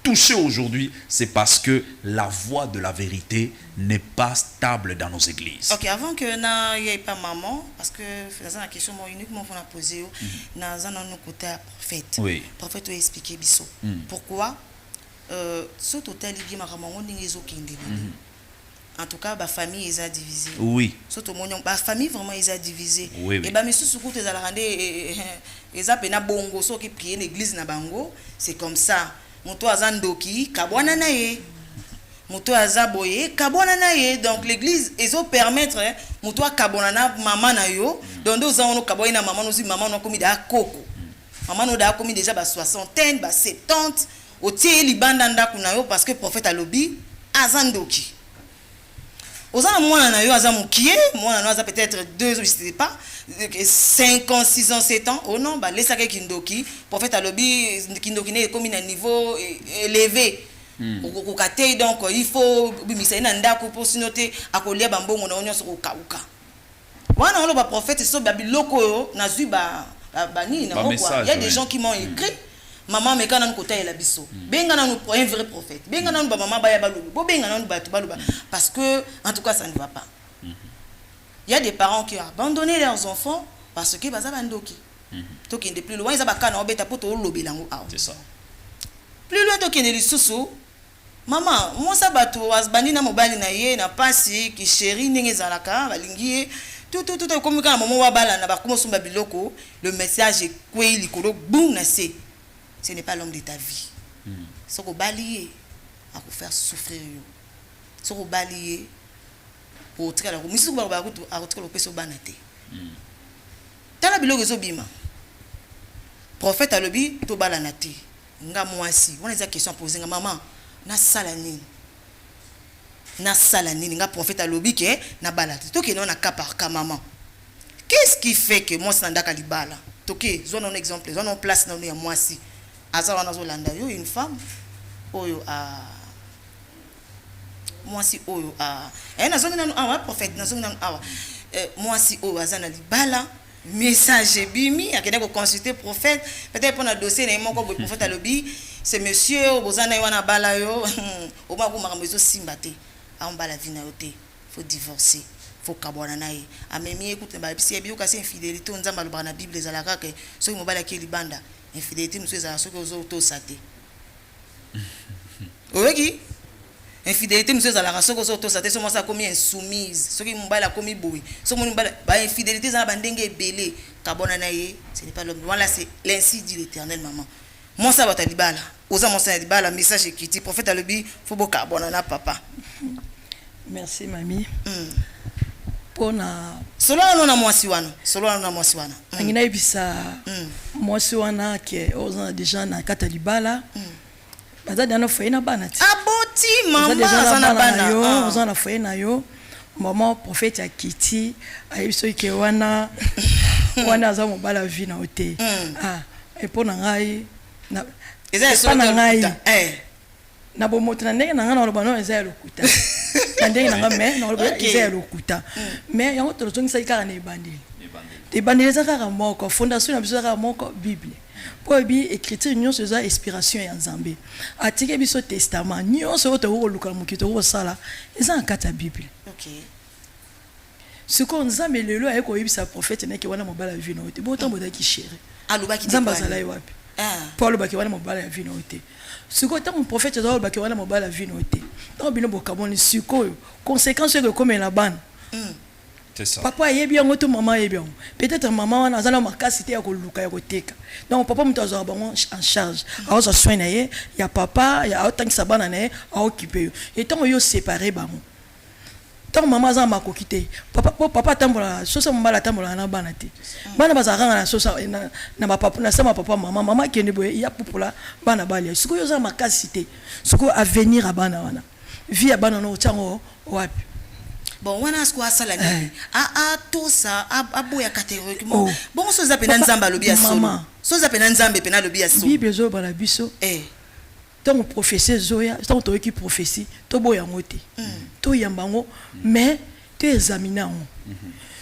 touchée aujourd'hui, c'est parce que la voix de la vérité n'est pas stable dans nos églises. Ok, avant que il n'y ait pas maman, parce que c'est la question uniquement qu'on a posée, nous avons côté prophète. Oui. Prophète a expliqué biso. Pourquoi ce total il y a en tout cas, la famille est divisée. Oui. Surtout, la famille vraiment est divisée. Oui, oui. Et bien, monsieur Soukou, tu as rendu bongo, ceux qui prient l'église na bango, c'est comme ça. Moto azandoki, kabwana na ye. Moto azaboye, kabwana na ye. Donc, l'église, ils ont permettre, moto kabwana na maman na yo. Donc, nous avons kabwana na maman, nous maman na komi da koko. Maman na komi déjà ba 60, ba 70. Au tie libanda ndaku na yo parce que prophète alobi azandoki. Ozana mwana na yo azamukie, mwana na peut-être 2 je sais pas, 5 ans, 6 ans, 7 ans. Oh non, bah laisse ça kindoki, prophète alobi kindoki ne comme un niveau élevé. Okokate donc il faut bimisa na ndako pour sinoter akolia bambongo na onyo so kokauka. Wana olo ba prophète so babiloko yo na zui ba bani na quoi. Il y a des gens qui m'ont écrit maman me kana nkota ela biso benga na nous un vrai prophète benga na nous ba maman ba ya balubu bo benga na nous ba baluba parce que en tout cas ça ne va pas. Il y a des parents qui ont abandonné leurs enfants parce que baza bandoki to kende plus loin ils ba kana obeta poto lobelango a. C'est ça. Plus loin to kende lisusu maman moi ça bato asbandi na mobali na ye na pasi ki chéri ndenge zalaka balingi tout comme quand maman wa bala na ba komo sumba biloko le message est quoi likolo boum na c'est ce n'est pas l'homme de ta vie. Ce qu'on balaye à vous faire souffrir. Ce qu'on balaye pour tirer la roue. Mais ce qu'on va à retirer le peso banate. T'as la bilo réseau bima. Prophète a lobi to balanate. Nga mwasi. On a des questions posées. Nga maman na salani. Na salani. Nga prophète a lobi ke na balate. To ke non na cas par cas maman. Qu'est-ce qui fait que moi c'est ndaka libala? Toké, zone un exemple, zone en place dans moi si. Azara Zolanda, une femme, oyo a. Moi si oyo a. Eh, na zone na prophète, na zone na awa. Moi si oyo azana libala, message bimi, a quelqu'un consulter prophète, peut-être pour un dossier, na moko prophète a lobby, c'est monsieur obozana wana bala yo, o ma ko makambezo simbate, a on bala vina yote, faut divorcer. Faut kabwana nae amemi écoute ba bisi biyo kasi infidélité on nzamba lobana bible ezalaka ke soki mobala ki libanda infidélité muso ezala soki ozo to sate oyoki infidélité muso ezalaka soki ozo to sate so mo sa komi insoumise soki mobala komi boui so mo mobala ba infidélité ezala bandenge ebele kabwana nae ce n'est pas l'homme voilà c'est l'ainsi dit l'Éternel maman moi ça va ta libala oza mon sa libala message écrit prophète alobi faut bo kabwana na papa. Merci mamie. Solo na mwasi wana ngina ibisa mwasi wana ke oza déjà na kata libala baza dana foye na bana ti aboti mama sana bana yo oza na foye na yo maman prophète akiti ayiso ke wana aza mobala vie na ote et pour ngai na eza na ngai na bomoto na ndenge na ngana loba no eza lokuta na ndenge na ngame na loba eza lokuta mais yango to zongi sa ikara na ebandeli ebandeli za kaka moko fondation na biso kaka moko bible po bi écriture nyonso eza inspiration ya Nzambe atike biso testament nyonso oto ko luka mukito ko sala eza en kata Bible. OK. Ce qu'on Nzambe lelo ayeko yebisa prophète neke wana mobala vino ote bo tambo da ki chéri Alobaki Nzambe azala wapi Paul baki wana mobala ya vino ote siko tango prophète azala baki wana mobala vino ote tango bino bokaboni siko conséquence que comme la bande. C'est ça. Papa yebi yango to maman yebi yango. Peut-être maman wana azala makasi te ya koluka ya koteka. Donc papa muto azala bango en charge. Aoza soin na ye ya papa ya otangisa bana na ye aokipe yo. Et tant yo séparé bango. Tant maman za makoki te. Papa tambola sosa mbala tambola na bana te. Bana bazaranga na sosa na papa na sama papa maman kende boye ya popola bana bali. Siko yo za makasi te. Siko avenir a bana wana. Vie a bana no tango wapi. Bon, wana asko asala nini tout ça aboya catégoriquement bon so za pena Nzamba lobi ya solo so za pena Nzambe pena lobi ya solo Bible zo bala biso tant prophétie zoya tant to ki prophétie to boya ngote to yambango mais to examiner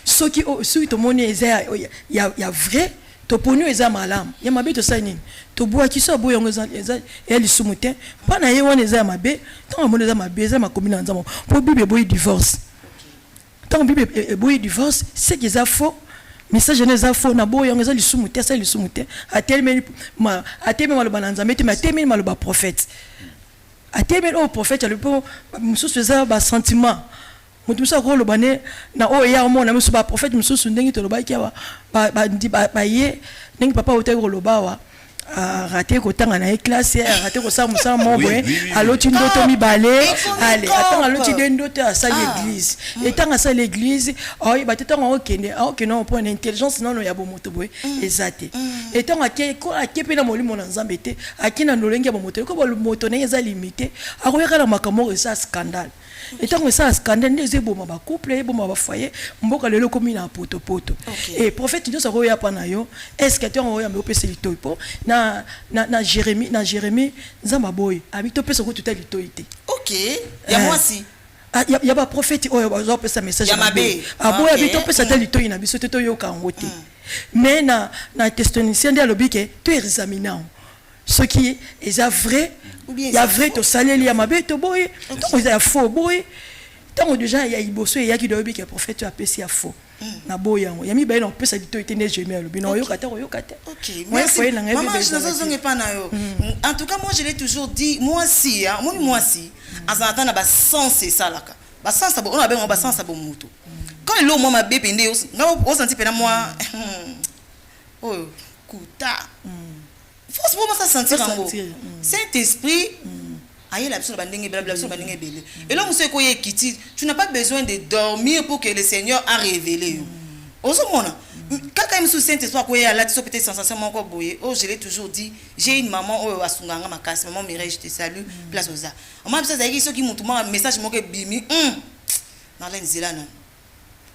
ce qui to moni eza ya vrai to ponu eza malam ya mabe to sani to boya ki so boya ngo eza ya lisumute pa na ye wana eza mabe tant moni eza mabe eza makomina Nzambo po Bible boy divorce. Tant que Bible est divorce, c'est qu'ils ont faux. Message n'est pas faux. Na boy, on les a lisumute, ça lisumute. A tellement le bananzamete, mais a tellement le prophète. A tellement le prophète, le peu, monsieur faisait bas sentiment. Mutusa ko le bané na o ya mo na monsieur ba prophète monsieur sundengi to le ba kia ba ye, nengi papa hotel ko le bawa. Raté ko tanga na classe raté ko sa musa mo boye aloti ndoto mi balé allez attends aloti ndoto à sa l'église et tanga sa l'église oh ba tanga okende on point intelligence non ya bo moto boye ezate et tanga ko akepe na molimo na Nzambe te akina ndolengi bo moto ko bo moto na eza limité akoyaka na makambo eza scandale et tant que ça scandale des éboma ba couple éboma ba foyer mboka lelo komi na poto et prophète Dieu ça roya pana yo est-ce que tu roya me opese litoipo na Jérémie Nzamba boy habito pesa ko tuta litoité. OK ya moi si ya ba prophète oyo ba zo pesa message ya mabe aboy habito pesa ta litoyi na biso te to yo ka ngote mais na Thessaloniciens de lobike to examiner ce qui est vrai. Il y a vrai to saleli ya mabe to boy tant il y a faux boy tant déjà il y a iboso et il y a qui doit bien que prophète a appelé ya faux na boy yango ya mi ba na pesa dito itende jemel bino yo kata. OK merci maman je n'ose pas na yo en tout cas moi je l'ai toujours dit moi si azata na ba sens c'est ça là ba sens ça on a bien ba sens ça bon muto quand le moi mabe pende yo nga o senti pena moi oh kuta faut vraiment ça sentir en haut Saint-Esprit aïe la personne bandenge bla bandenge belé et là monsieur ko yekiti tu n'as pas besoin de dormir pour que le Seigneur a révélé ozomona kaka monsieur Saint-Esprit ko ya la tiso peut-être sensation moko boye je l'ai toujours dit j'ai une maman o asunganga makasi maman Mireille je te salue place oza on m'a ça qui soki mutu ma message moko bimi na la nzela na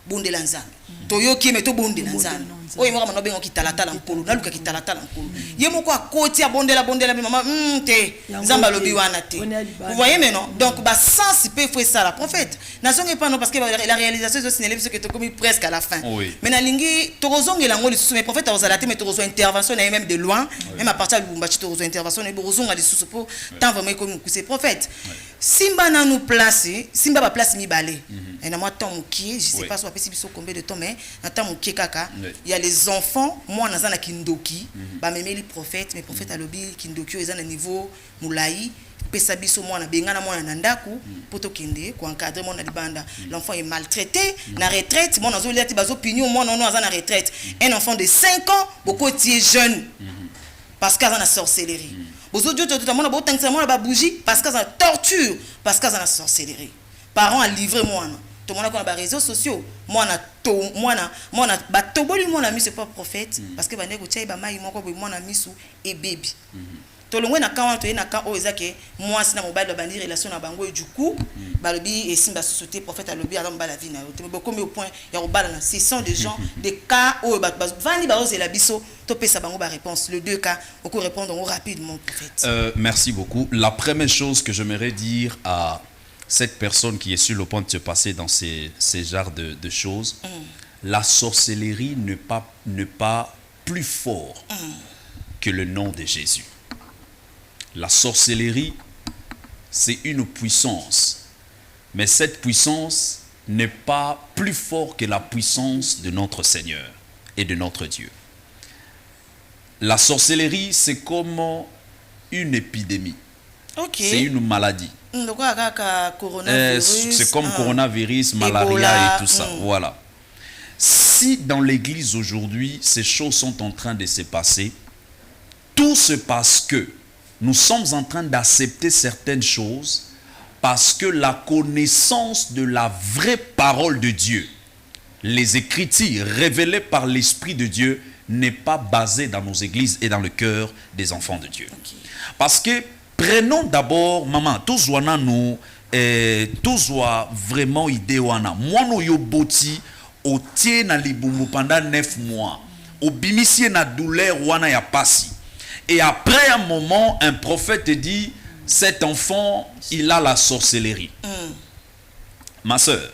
bonde la Nzambe toyoki me to bonde la Nzambe oyo moko mano bengo kitalatala nkolo naluka kitalatala nkolo ye moko akoti abondela maman te Nzambe lobi wana te vous voyez maintenant donc ba sens peut faire ça la prophète nazonge pas non parce que la réalisation de cinéma parce que to comme presque à la fin mais na lingi torozongela ngoli sous mes prophètes ozalate mais torozo intervention na même de loin même à partir de Lubumbashi torozo intervention et borozonga les sous pour tant vraiment comme ces prophètes simba na nous placer simba ba place mi balé et na moi temps qui je sais pas soit possible combien de temps mais na temps qui kaka il y a les enfants moi nazana kindoki ba memeli prophète mais prophète alobi kindoki eza na niveau moulayi pesa biso mwana bengana mwana na ndaku poto kende ko encadrer mwana libanda l'enfant est maltraité na retraite mwana zo leti bazo puni mwana non azana retraite un enfant de 5 ans beaucoup tie jeune parce qu'azana na sorcellerie bozo dio tout mwana bo tangisa mwana ba bougie parce qu'azana torture parce qu'azana sorcellerie parents a livré mwana to mwana ko na réseaux sociaux mwana batoboli mwana miso pas prophète parce que bande ko tshai ba mai moko bo mwana miso et baby to longwe na kawa to na ka o ezake moi sina mobile ba bandi relation na bango et du coup balobi et simba société prophète alobi ala mbala vie na yo te beaucoup au point ya robala na ce sont des gens des cas o vani ba ozela biso to pesa bango ba réponse le deux cas on peut répondre rapidement prophète. Merci beaucoup. La première chose que j'aimerais dire à cette personne qui est sur le point de se passer dans ces genres de choses, la sorcellerie n'est pas plus fort que le nom de Jésus. La sorcellerie, c'est une puissance, mais cette puissance n'est pas plus forte que la puissance de notre Seigneur et de notre Dieu. La sorcellerie, c'est comme une épidémie. Ok. C'est une maladie. Coronavirus, c'est comme coronavirus, malaria Ebola, et tout ça. Voilà. Si dans l'église aujourd'hui, ces choses sont en train de se passer, tout c'est parce que nous sommes en train d'accepter certaines choses, parce que la connaissance de la vraie parole de Dieu, les Écritures révélées par l'Esprit de Dieu, n'est pas basée dans nos églises et dans le cœur des enfants de Dieu. Okay. Parce que, prenons d'abord, maman, tous nous, tous vraiment idée wana. Moi, nous yoboti, au tie na libumu pendant 9 mois. Au bimisie na douleur wana ya pasi. Et après un moment, un prophète dit, cet enfant, il a la sorcellerie. Ma soeur,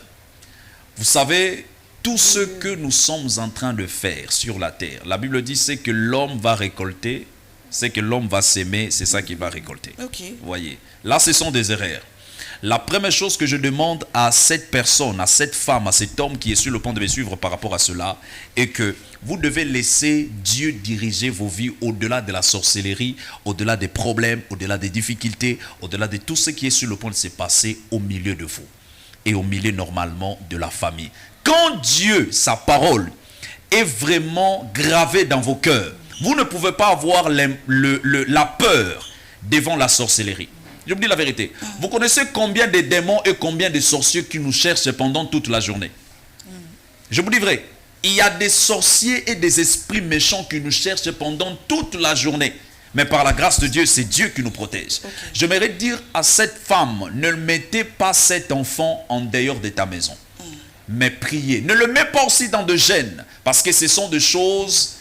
vous savez, tout ce que nous sommes en train de faire sur la terre, la Bible dit, c'est que l'homme va récolter, c'est que l'homme va s'aimer, c'est ça qu'il va récolter. Okay. Voyez, là, ce sont des erreurs. La première chose que je demande à cette personne, à cette femme, à cet homme qui est sur le point de me suivre par rapport à cela, est que vous devez laisser Dieu diriger vos vies au-delà de la sorcellerie, au-delà des problèmes, au-delà des difficultés, au-delà de tout ce qui est sur le point de se passer au milieu de vous et au milieu normalement de la famille. Quand Dieu, sa parole, est vraiment gravée dans vos cœurs, vous ne pouvez pas avoir la peur devant la sorcellerie. Je vous dis la vérité. Vous connaissez combien de démons et combien de sorciers qui nous cherchent pendant toute la journée? Je vous dis vrai. Il y a des sorciers et des esprits méchants qui nous cherchent pendant toute la journée. Mais par la grâce de Dieu, c'est Dieu qui nous protège. Okay. J'aimerais dire à cette femme, ne mettez pas cet enfant en dehors de ta maison. Mais priez. Ne le mets pas aussi dans de gêne. Parce que ce sont des choses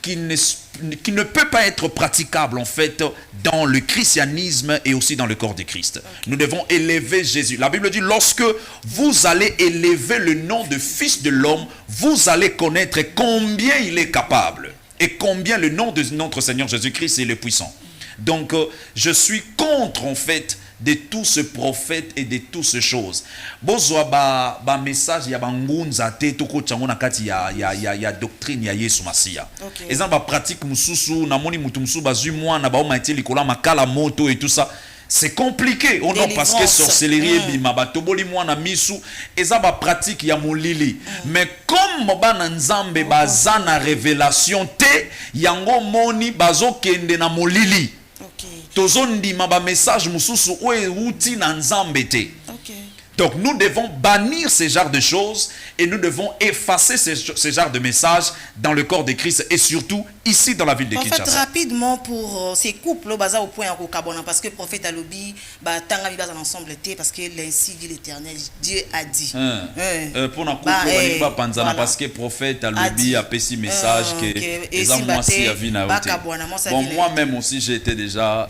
qui ne peut pas être praticable en fait dans le christianisme et aussi dans le corps de Christ. Okay. Nous devons élever Jésus. La Bible dit, lorsque vous allez élever le nom de Fils de l'homme, vous allez connaître combien il est capable et combien le nom de notre Seigneur Jésus-Christ est le puissant. Donc je suis contre en fait de tous ces prophètes et de toutes ces choses. Bozwa ba message ya bangunza te toko chango na kati ya doctrine ya Yesu Masia. Ezan ba pratique mususu na moni mutu musu bazui mwa na ba o maiti likola makala moto et tout ça. C'est compliqué. Oh non, parce que sorcellerie bima batoboli mwa na misu ezan ba pratique ya molili. Mais comme bana nzambe bazana révélation te yango moni bazo kende na molili. Tozondima ba message mususu oe uti na nzambe te. Donc nous devons bannir ce genre de choses et nous devons effacer ce genre de messages dans le corps de Christ et surtout ici dans la ville de Kinshasa. En fait, rapidement pour ces couples, au point au Kabona, parce que le prophète Alobi, tanga mi bazan ensemble té parce que l'ainsi dit l'Éternel, Dieu a dit. Pour na couple ba panzana parce que le prophète Alobi a péci message que les moi si a vu na oté. Bon moi même aussi j'ai été déjà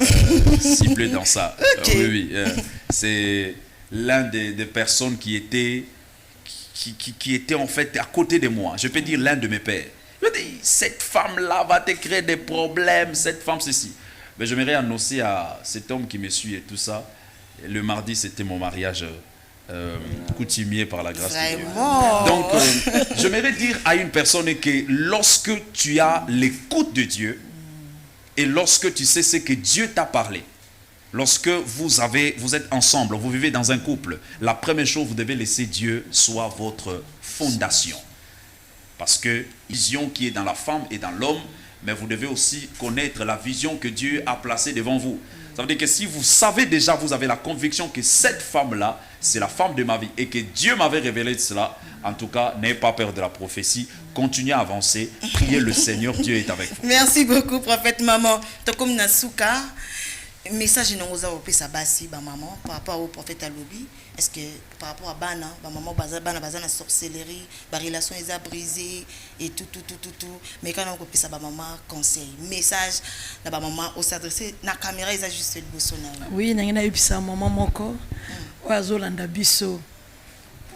ciblé dans ça. Oui, c'est l'un des personnes qui était en fait à côté de moi. Je peux dire l'un de mes pères. Je dis, cette femme-là va te créer des problèmes, cette femme ceci. Mais j'aimerais annoncer à cet homme qui me suit et tout ça. Et le mardi, c'était mon mariage coutumier par la grâce de Dieu. Donc, j'aimerais dire à une personne que lorsque tu as l'écoute de Dieu et lorsque tu sais ce que Dieu t'a parlé, lorsque vous êtes ensemble, vous vivez dans un couple, la première chose, vous devez laisser Dieu soit votre fondation. Parce que vision qui est dans la femme et dans l'homme, mais vous devez aussi connaître la vision que Dieu a placée devant vous. Ça veut dire que si vous savez déjà, vous avez la conviction que cette femme-là, c'est la femme de ma vie et que Dieu m'avait révélé cela, en tout cas, n'ayez pas peur de la prophétie. Continuez à avancer. Priez le Seigneur. Dieu est avec vous. Merci beaucoup, prophète maman. Tokom Nasuka. Message non osa opesa basi ba maman par rapport au prophète Alobi. Est-ce que par rapport à bana ba maman bazana sorcellerie, ba relation est brisée et tout mais quand on opesa ba maman conseil message na ba maman au s'adresser na caméra ils juste le bosona. Oui, na episa maman moko oazo landa biso.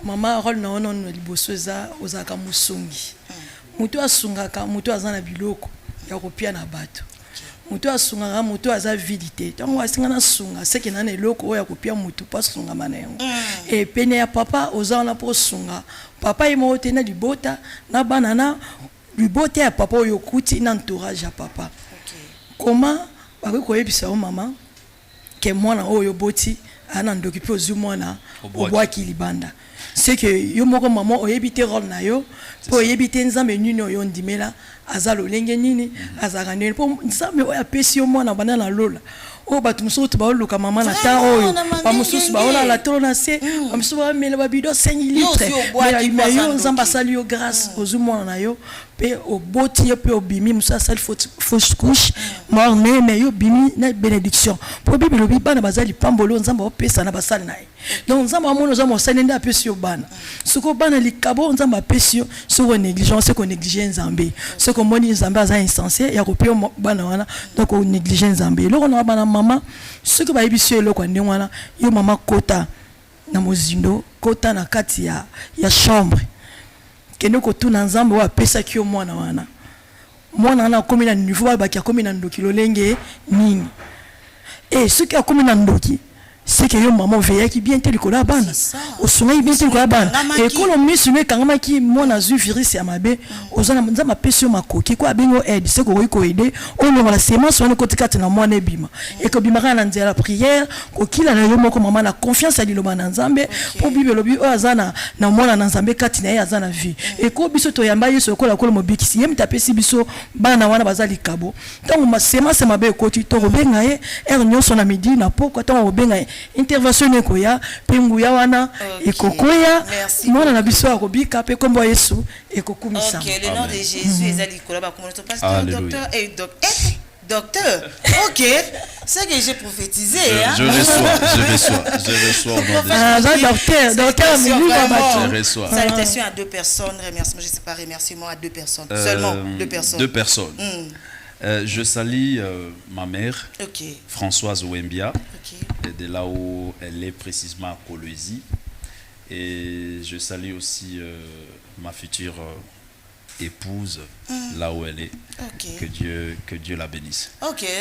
Maman rôle na ono liboso eza ozaka musungi. Mutu asungaka mutu azana biloko ya kopia na bato. moto asungaka moto aza vidité ntango asinga na sunga seke na eloko oyo akopia motu mpo asungama na yango e pene ya papa oza wana mpo sunga papa ye moko te na libota na bana na libota ya papa oyo okuti na entourage ya papa koma bakoki koyebisa yo mama ke mwana oyo boti ana ndoki mpe ozwi mwana obwaki libanda seke yo moko mama oyebi te role na yo mpo oyebi te nzambe nini oyo ondimela aza lolenge nini azalaka ndeni mpo nzambe oyo apesi yo mwana banda na lola oyo bato mosusu to baoluka mama na temps oyo bamosusu baolala tolo na se bamosusu bamela babido 5 litre me yo nzambe asali yo grâce ozwi mwana na yo mpe oboti ye mpe obimi mosusu asali fausse couche morne me yo obimi na bénédiction mpo bible elobi bana baza lipamboli oyo nzambe aopesa na basali na ye donc nzambe amoni oza mosali nde apesi yo bana soki bana likabo nzambe apesi yo soki onégligence soki onéglige nzambe soki omoni nzambe aza insensé ya kopia bana wana donc onéglige nzambe eloko na bana mama soki bayebisi yo eloko ya ndenge wana yo mama kota na mozindo kota na kati ya chambre kende kotuna nzambe oyo apesaki yo mwana wana akomi na niveau babaki akomi na ndoki lolenge nini e soki akomi na ndoki c'est que yo maman veillaki bien tel ko la bana osungaki bien tel ko la bana et ko lo misu ne kangama ki mona zu virus ya mabe ozana nzama pesi yo makoki ko abengo aide c'est ko aider on la semence on ko tikati na mwana ebima et ko bimaka na nzela prière ko kila na yo moko mama na confiance ali lo bana nzambe po bible lobi o azana na mwana na nzambe kati na ye azana vie et ko biso to yamba yeso ko la ko mobikisi yem tapesi biso bana wana bazali kabo tango ma semence mabe ko ti to benga ye nyonso na midi na poko tango benga intervention ekoya penguya wana ekokoya mwana na biso akobika pe kombo Yesu ekokumisa. OK, le nom de Jésus ezali koloba comme notre pasteur docteur et docteur. OK, c'est que j'ai prophétisé hein. Je reçois docteur je reçois. Salutations à 2 personnes, remerciement, je sais pas remerciement à 2 personnes, seulement 2 personnes. 2 personnes. Je salue ma mère, Françoise Ouembia, de là où elle est précisément à Kolwezi. Et je salue aussi ma future épouse, là où elle est. Que Dieu la bénisse.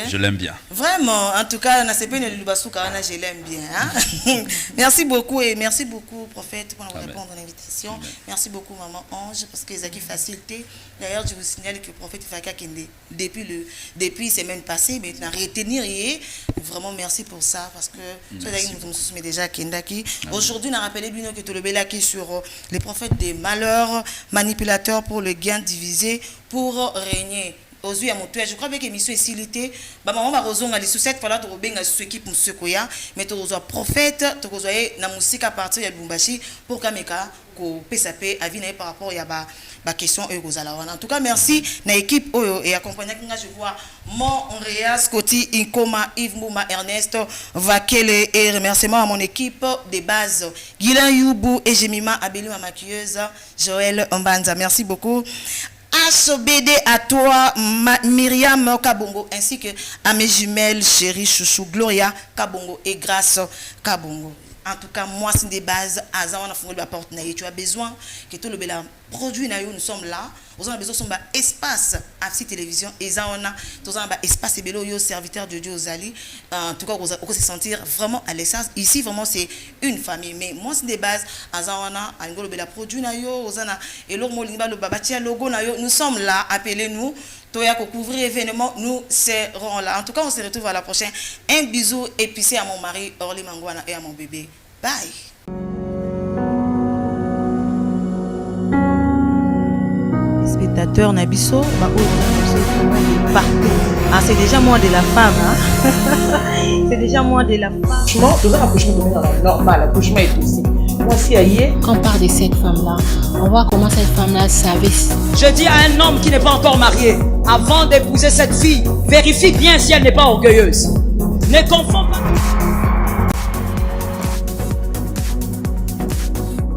Je l'aime bien. Vraiment, en tout cas, je l'aime bien. Hein? Merci beaucoup et merci beaucoup, prophète, pour nous répondre à l'invitation. Merci beaucoup, maman Ange, parce que ça qui facilité. D'ailleurs, je vous signale que le prophète Faka Kende, depuis semaine passée, maintenant retenir vraiment merci pour ça, parce que nous déjà Kendaki. Aujourd'hui, on a rappelé que tout le belaki sur les prophètes des malheurs, manipulateurs pour le gain divisé, pour régner. Aujourd'hui, je crois que l'émission est silité. Maman va rejoindre les sous-cette fois là, tu rebenga sous équipe monsieur Koya, mais tu rejoins prophète, tu rejoins na musique à partir de Lubumbashi pour Kameka ko PSAP avine par rapport à ba question et aux en tout cas, merci na équipe et accompagné je vois Montréal Scotty Inkoma Yves Mouma Ernest Vakele et remerciement à mon équipe de base Guilain Youbou et Jemima Abeli maquilleuse Joël Mbanza. Merci beaucoup. HBD à toi, Myriam Kabongo, ainsi que à mes jumelles chéries chouchou Gloria Kabongo et Grâce Kabongo. En tout cas, moi, c'est des bases. Tu as besoin que tout le produit, nous sommes là. Nous avons besoin d'espace à cette télévision. Et nous avons espace et serviteur de Dieu aux alliés. En tout cas, on peut se sentir vraiment à l'essence. Ici, vraiment, c'est une famille. Mais moi, c'est des bases. Nous sommes là. Appelez-nous. Pour couvrir l'événement, nous serons là. En tout cas, on se retrouve à la prochaine. Un bisou épicé à mon mari, Orly Mangwana, et à mon bébé. Bye. Spectateurs Nabiso, partout. Ah, c'est déjà moins de la femme. Hein? C'est déjà moins de la femme. Franchement, tout ça, l'accouchement est normal. L'accouchement est aussi. Quand on parle de cette femme-là, on voit comment cette femme-là savait. Je dis à un homme qui n'est pas encore marié, avant d'épouser cette fille, vérifie bien si elle n'est pas orgueilleuse. Ne confonds pas.